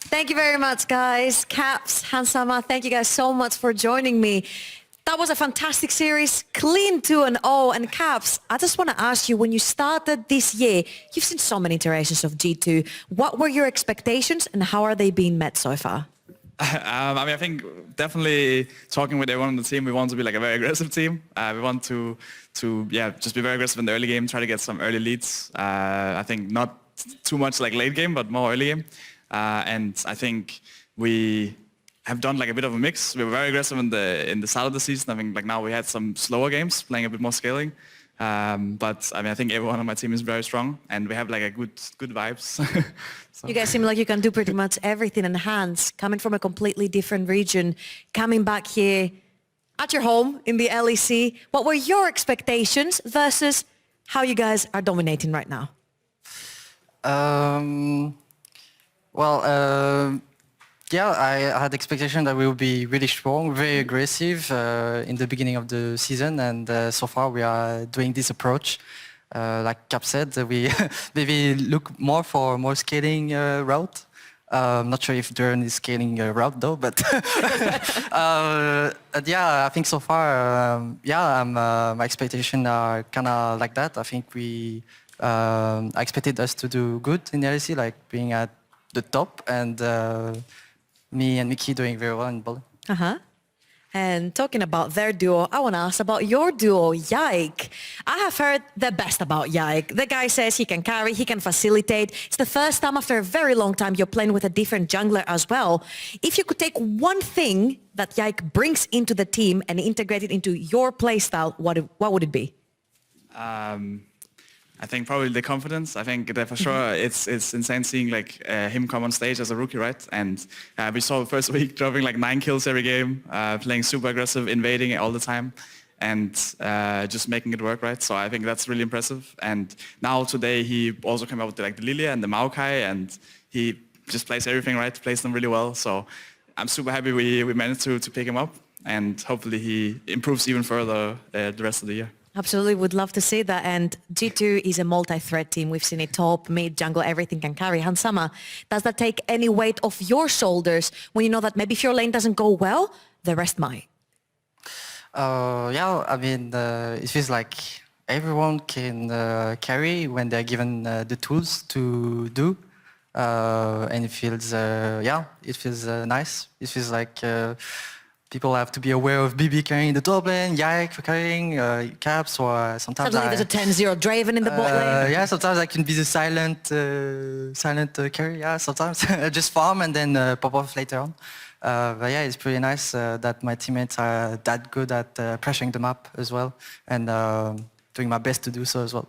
Thank you very much, guys. Caps, Hansama, thank you guys so much for joining me. That was a fantastic series, clean 2-0. And Caps, I just want to ask you, when you started this year, you've seen so many iterations of G2. What were your expectations and how are they being met so far? I think definitely talking with everyone on the team, we want to be like a very aggressive team. We want to just be very aggressive in the early game, try to get some early leads. I think not too much like late game, but more early game. And I think we have done like a bit of a mix. We were very aggressive in the start of the season. I think like now we had some slower games, playing a bit more scaling. But I think everyone on my team is very strong, and we have like a good vibes. So. You guys seem like you can do pretty much everything. And Hans, coming from a completely different region, coming back here at your home in the LEC, what were your expectations versus how you guys are dominating right now? Yeah, I had expectation that we would be really strong, very aggressive in the beginning of the season, and so far we are doing this approach. Like Cap said, we maybe look more for more scaling route. I'm not sure if Duran is scaling route though, but yeah, I think so far, my expectations are kind of like that. I think I expected us to do good in the LEC, like being at the top, and me and Mickey doing very well in bowling. And talking about their duo, I want to ask about your duo, Yike. I have heard the best about Yike. The guy says he can carry, he can facilitate. It's the first time after a very long time you're playing with a different jungler as well. If you could take one thing that Yike brings into the team and integrate it into your playstyle, what would it be? I think probably the confidence. I think that for sure it's insane seeing like him come on stage as a rookie, right? And we saw the first week dropping like 9 kills every game, playing super aggressive, invading all the time, and just making it work, right? So I think that's really impressive. And now today he also came out with like the Lilia and the Maokai, and he just plays everything right, plays them really well. So I'm super happy we managed to pick him up, and hopefully he improves even further the rest of the year. Absolutely, would love to see that. And G2 is a multi-threat team. We've seen it top, mid, jungle, everything can carry. Hansama, does that take any weight off your shoulders when you know that maybe if your lane doesn't go well, the rest might? Yeah, it feels like everyone can carry when they're given the tools to do. And it feels, nice. It feels like people have to be aware of BB carrying the top lane, Yike for carrying, Caps, or sometimes there's a 10-0 Draven in the bot lane. Yeah, sometimes I can be the silent carry, yeah, sometimes. Just farm and then pop off later on. But yeah, it's pretty nice that my teammates are that good at pressuring the map as well, and doing my best to do so as well.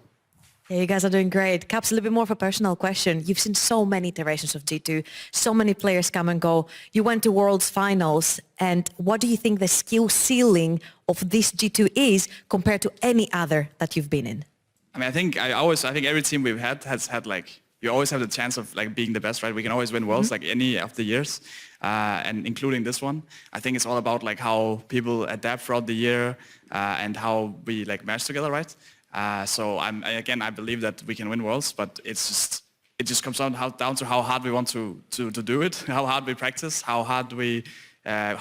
Yeah, you guys are doing great. Caps, a little bit more of a personal question. You've seen so many iterations of G2, so many players come and go. You went to Worlds Finals, and what do you think the skill ceiling of this G2 is compared to any other that you've been in? I think every team we've had has had like, you always have the chance of like being the best, right? We can always win Worlds like any of the years, and including this one. I think it's all about like how people adapt throughout the year and how we like match together, right? So I believe that we can win Worlds, but it just comes down to how hard we want to do it, how hard we practice, how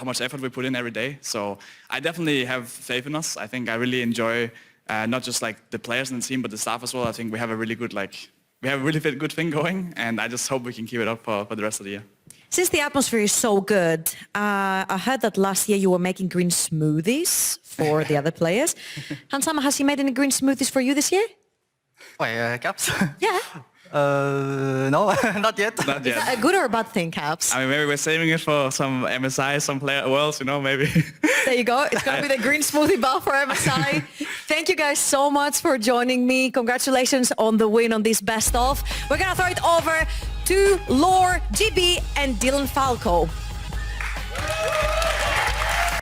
much effort we put in every day. So I definitely have faith in us. I think I really enjoy not just like the players in the team, but the staff as well. I think we have a really good good thing going, and I just hope we can keep it up for the rest of the year. Since the atmosphere is so good, I heard that last year you were making green smoothies for the other players. Hansama, has he made any green smoothies for you this year? Wait, Caps? Yeah. No, not yet. Not yet. Is that a good or a bad thing, Caps? Maybe we're saving it for some MSI, some player Worlds, maybe. There you go. It's going to be the green smoothie bar for MSI. Thank you guys so much for joining me. Congratulations on the win on this best of. We're going to throw it over to Lore, GB, and Dylan Falco.